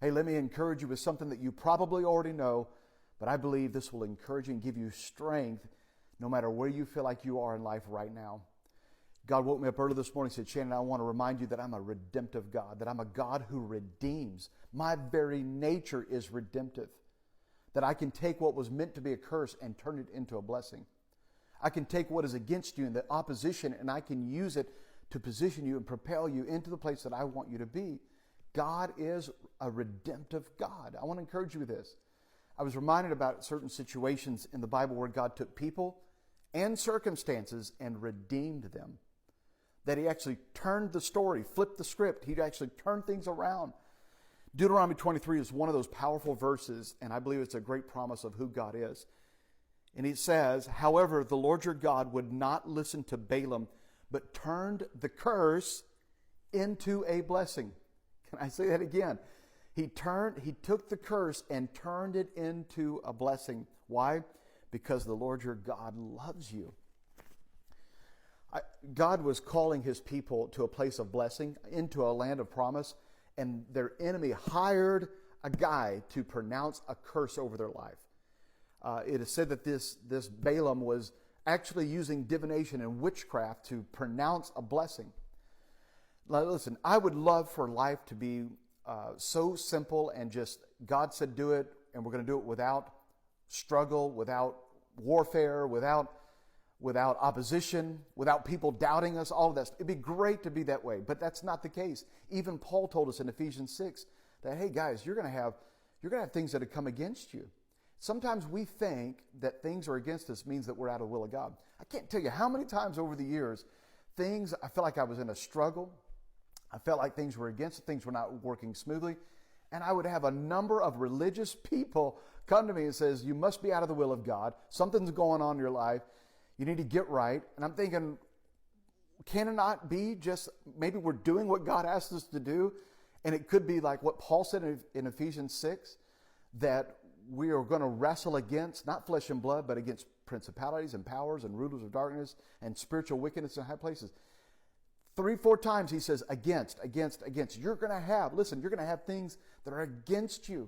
Hey, let me encourage you with something that you probably already know, but I believe this will encourage you and give you strength no matter where you feel like you are in life right now. God woke me up early this morning and said, Shannon, I want to remind you that I'm a redemptive God, that I'm a God who redeems. My very nature is redemptive, that I can take what was meant to be a curse and turn it into a blessing. I can take what is against you and the opposition, and I can use it to position you and propel you into the place that I want you to be. God is a redemptive God. I want to encourage you with this. I was reminded about certain situations in the Bible where God took people and circumstances and redeemed them. That He actually turned the story, flipped the script. He actually turned things around. Deuteronomy 23 is one of those powerful verses, and I believe it's a great promise of who God is. And it says, however, the Lord your God would not listen to Balaam, but turned the curse into a blessing. Can I say that again? He took the curse and turned it into a blessing. Why? Because the Lord your God loves you. God was calling His people to a place of blessing, into a land of promise, and their enemy hired a guy to pronounce a curse over their life. It is said that this Balaam was actually using divination and witchcraft to pronounce a blessing. Now, listen, I would love for life to be so simple and just God said do it, and we're going to do it without struggle, without warfare, without opposition, without people doubting us, all of that. It'd be great to be that way, but that's not the case. Even Paul told us in Ephesians 6 that, hey guys, you're going to have things that have come against you. Sometimes we think that things are against us means that we're out of the will of God. I can't tell you how many times over the years, I felt like I was in a struggle. I felt like things were against, things were not working smoothly. And I would have a number of religious people come to me and says, you must be out of the will of God. Something's going on in your life. You need to get right. And I'm thinking, can it not be just maybe we're doing what God asked us to do? And it could be like what Paul said in Ephesians 6, that we are going to wrestle against, not flesh and blood, but against principalities and powers and rulers of darkness and spiritual wickedness in high places. 3-4 times he says against. You're going to have things that are against you.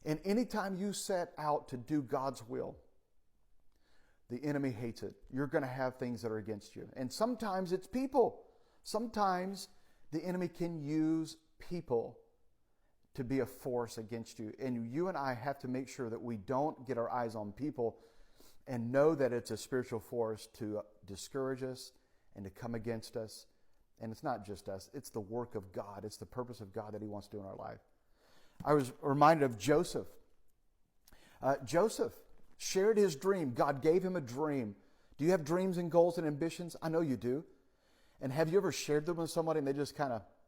And anytime you set out to do God's will, the enemy hates it. You're going to have things that are against you. And sometimes it's people. Sometimes the enemy can use people to be a force against you. And you and I have to make sure that we don't get our eyes on people and know that it's a spiritual force to discourage us and to come against us. And it's not just us. It's the work of God. It's the purpose of God that He wants to do in our life. I was reminded of Joseph. Joseph shared his dream. God gave him a dream. Do you have dreams and goals and ambitions? I know you do. And have you ever shared them with somebody and they just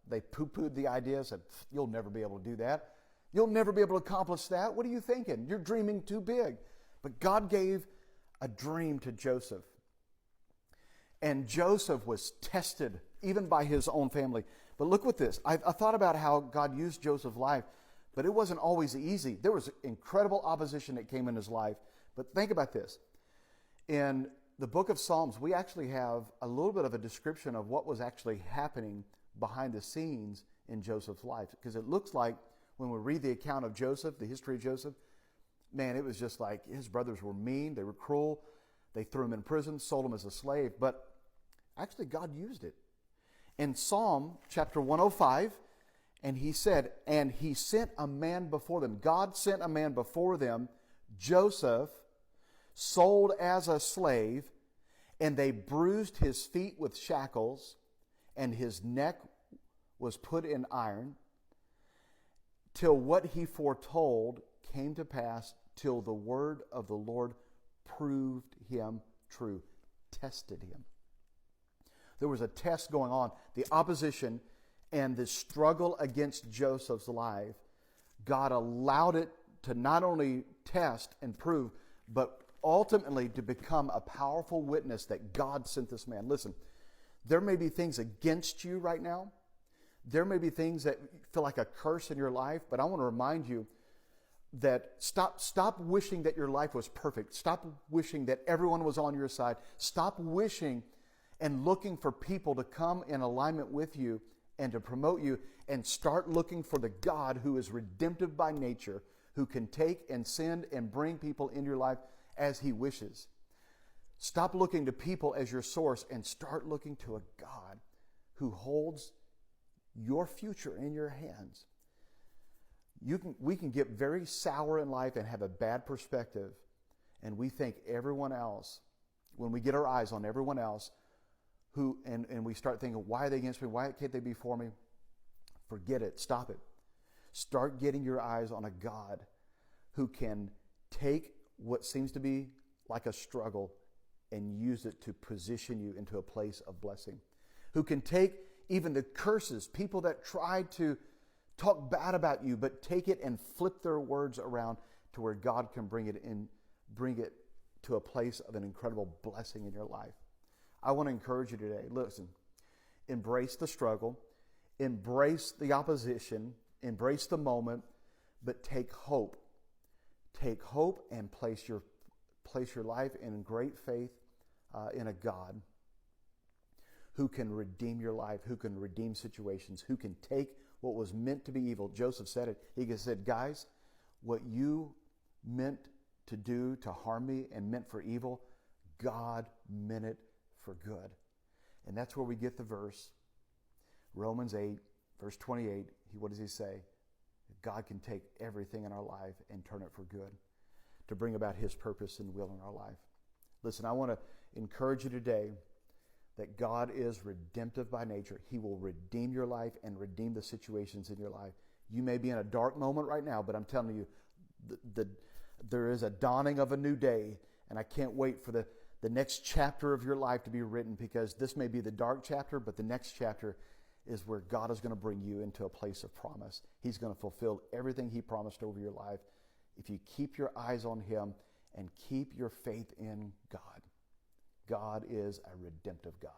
they poo-pooed the idea, said, you'll never be able to do that. You'll never be able to accomplish that. What are you thinking? You're dreaming too big. But God gave a dream to Joseph. And Joseph was tested even by his own family. But look with this. I thought about how God used Joseph's life, but it wasn't always easy. There was incredible opposition that came in his life. But think about this. In the book of Psalms, we actually have a little bit of a description of what was actually happening behind the scenes in Joseph's life. Because it looks like when we read the account of Joseph, the history of Joseph, man, it was just like his brothers were mean, they were cruel, they threw him in prison, sold him as a slave. But actually, God used it. In Psalm chapter 105, and he said, and he sent a man before them. God sent a man before them, Joseph, sold as a slave, and they bruised his feet with shackles, and his neck was put in iron, till what he foretold came to pass, till the word of the Lord proved him true, tested him. There was a test going on. The opposition and the struggle against Joseph's life, God allowed it to not only test and prove, but ultimately to become a powerful witness that God sent this man. Listen, there may be things against you right now. There may be things that feel like a curse in your life, but I want to remind you that stop wishing that your life was perfect. Stop wishing that everyone was on your side. Stop wishing and looking for people to come in alignment with you and to promote you, and start looking for the God who is redemptive by nature, who can take and send and bring people into your life as he wishes. Stop looking to people as your source and start looking to a God who holds your future in your hands. We can get very sour in life and have a bad perspective, and we think everyone else, when we get our eyes on everyone else, and we start thinking, why are they against me? Why can't they be for me? Forget it. Stop it. Start getting your eyes on a God who can take what seems to be like a struggle and use it to position you into a place of blessing. Who can take even the curses, people that try to talk bad about you, but take it and flip their words around to where God can bring it to a place of an incredible blessing in your life. I want to encourage you today. Listen, embrace the struggle, embrace the opposition, embrace the moment, but take hope. Take hope and place your life in great faith in a God who can redeem your life, who can redeem situations, who can take what was meant to be evil. Joseph said it. He said, guys, what you meant to do to harm me and meant for evil, God meant it for good. And that's where we get the verse, Romans 8, verse 28. What does he say? God can take everything in our life and turn it for good to bring about his purpose and will in our life. Listen, I want to encourage you today that God is redemptive by nature. He will redeem your life and redeem the situations in your life. You may be in a dark moment right now, but I'm telling you, there is a dawning of a new day, and I can't wait for the next chapter of your life to be written, because this may be the dark chapter, but the next chapter is where God is going to bring you into a place of promise. He's going to fulfill everything he promised over your life if you keep your eyes on him and keep your faith in God. God is a redemptive God.